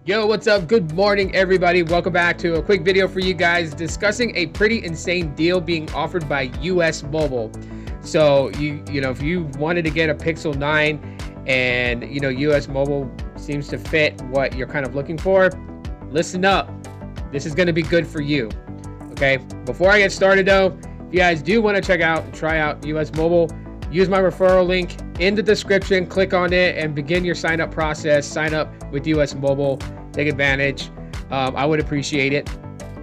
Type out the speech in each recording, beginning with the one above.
Yo, what's up? Good morning, everybody. Welcome back to a quick video for you guys discussing a pretty insane deal being offered by US Mobile. So you know, if you wanted to get a Pixel 9 and US Mobile seems to fit what you're kind of looking for, listen up. This is going to be good for you. Okay, before I get started though, if you guys do want to check out and try out US Mobile, use my referral link in the description, click on it and begin your sign up process. Sign up with US Mobile, take advantage. I would appreciate it,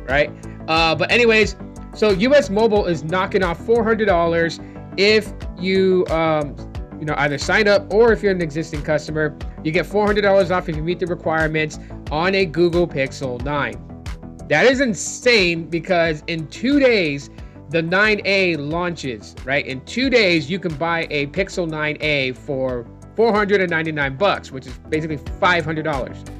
right? But anyways, so US Mobile is knocking off $400 if you either sign up or if you're an existing customer. You get $400 off if you meet the requirements on a Google Pixel 9. That is insane because in 2 days the 9A launches, right? In 2 days, you can buy a Pixel 9A for $499, which is basically $500.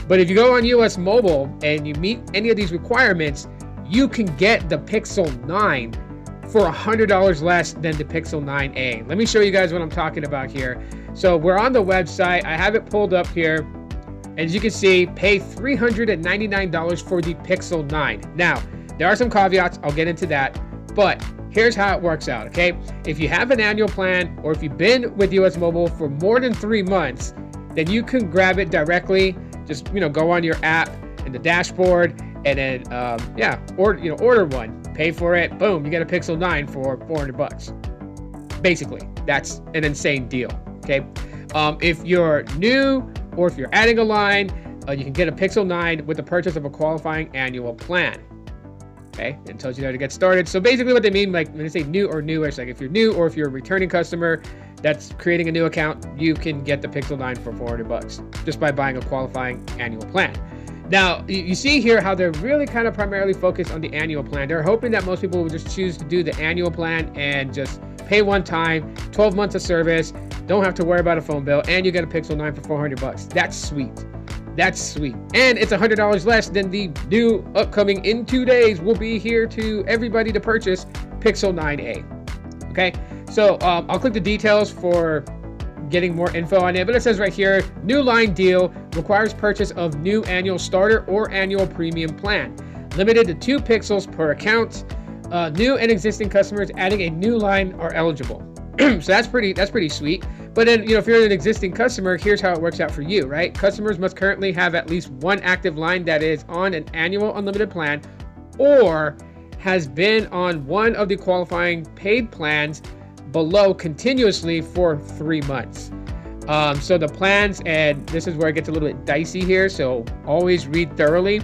But if you go on US Mobile and you meet any of these requirements, you can get the Pixel 9 for $100 less than the Pixel 9A. Let me show you guys what I'm talking about here. So we're on the website. I have it pulled up here. As you can see, pay $399 for the Pixel 9. Now, there are some caveats, I'll get into that, but here's how it works out, okay? If you have an annual plan or if you've been with US Mobile for more than 3 months, then you can grab it directly. Just, go on your app in the dashboard and then, order one, pay for it, boom, you get a Pixel 9 for $400. Basically, that's an insane deal, okay? If you're new or if you're adding a line, you can get a Pixel 9 with the purchase of a qualifying annual plan. Okay, it tells you how to get started. So basically what they mean, like when they say new or newish, like if you're new or if you're a returning customer that's creating a new account, you can get the Pixel 9 for $400 just by buying a qualifying annual plan. Now, you see here how they're really kind of primarily focused on the annual plan. They're hoping that most people will just choose to do the annual plan and just pay one time, 12 months of service, don't have to worry about a phone bill, and you get a Pixel 9 for $400. That's sweet. That's sweet. And it's $100 less than the new upcoming in 2 days will be here to everybody to purchase Pixel 9A. Okay, so I'll click the details for getting more info on it, but it says right here, new line deal requires purchase of new annual starter or annual premium plan. Limited to 2 pixels per account. New and existing customers adding a new line are eligible. So that's pretty sweet. But then, if you're an existing customer, here's how it works out for you, right? Customers must currently have at least one active line that is on an annual unlimited plan or has been on one of the qualifying paid plans below continuously for 3 months. So the plans, and this is where it gets a little bit dicey here, so always read thoroughly.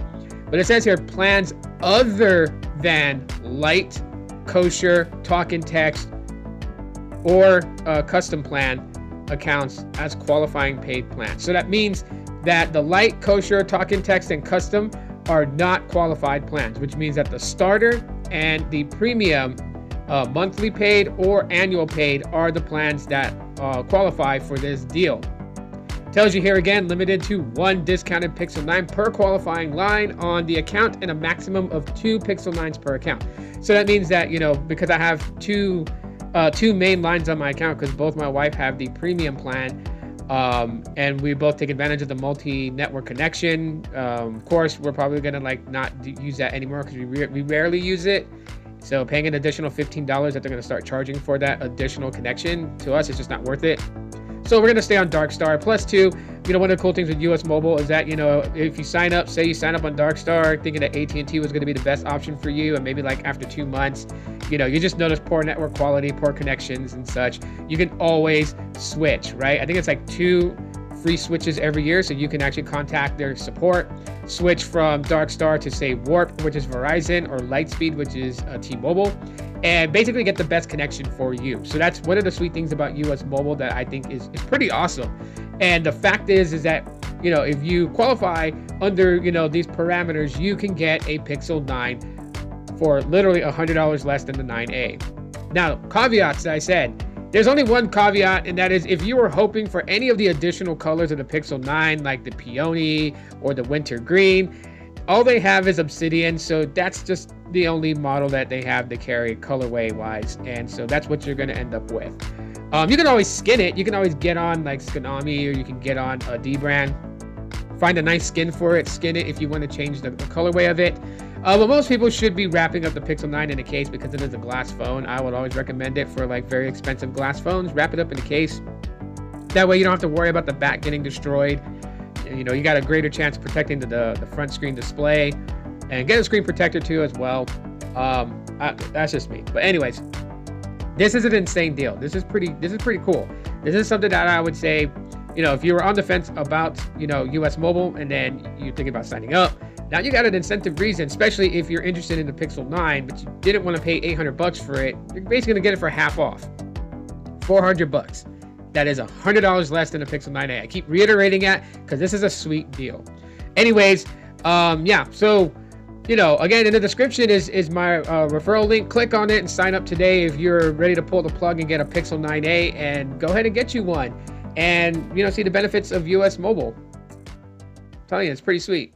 But it says here, plans other than light, kosher, talk and text, or custom plan accounts as qualifying paid plans. So that means that the light, kosher, talk and text, and custom are not qualified plans, which means that the starter and the premium monthly paid or annual paid are the plans that qualify for this deal. Tells you here again, limited to 1 discounted Pixel 9 per qualifying line on the account and a maximum of 2 Pixel 9s per account. So that means that, because I have two main lines on my account, because both my wife have the premium plan, and we both take advantage of the multi-network connection. Of course, we're probably gonna not use that anymore because we rarely use it. So paying an additional $15 that they're gonna start charging for that additional connection, to us, it's just not worth it. So we're gonna stay on Darkstar. Plus two, one of the cool things with US Mobile is that, if you sign up, say you sign up on Darkstar thinking that AT&T was gonna be the best option for you, and maybe after 2 months, you just notice poor network quality, poor connections and such, you can always switch, right? I think it's 2 free switches every year, so you can actually contact their support, switch from Darkstar to say Warp, which is Verizon, or Lightspeed, which is T-Mobile, and basically get the best connection for you. So that's one of the sweet things about US Mobile that I think is pretty awesome. And the fact is that, if you qualify under, these parameters, you can get a Pixel 9 for literally $100 less than the 9A. Now, caveats that I said, there's only one caveat, and that is if you were hoping for any of the additional colors of the Pixel 9, like the peony or the winter green, all they have is Obsidian, so that's just the only model that they have to carry colorway wise, and so that's what you're going to end up with. You can always skin it. You can always get on like Skinami, or you can get on a D brand find a nice skin for it, skin it if you want to change the colorway of it. But most people should be wrapping up the Pixel 9 in a case because it is a glass phone. I would always recommend it for like very expensive glass phones. Wrap it up in a case. That way you don't have to worry about the back getting destroyed. You know, you got a greater chance of protecting the front screen display, and get a screen protector too as well. That's just me. But anyways, this is an insane deal. This is pretty cool. This is something that I would say, you know, if you were on the fence about, you know, US Mobile and then you're thinking about signing up, now you got an incentive reason, especially if you're interested in the Pixel 9, but you didn't want to pay $800 for it. You're basically gonna get it for half off, $400. That is $100 less than a Pixel 9a. I keep reiterating that because this is a sweet deal. Anyways, yeah, so, you know, again, in the description is my referral link. Click on it and sign up today if you're ready to pull the plug and get a Pixel 9a, and go ahead and get you one. And, you know, see the benefits of US Mobile. I'm telling you, it's pretty sweet.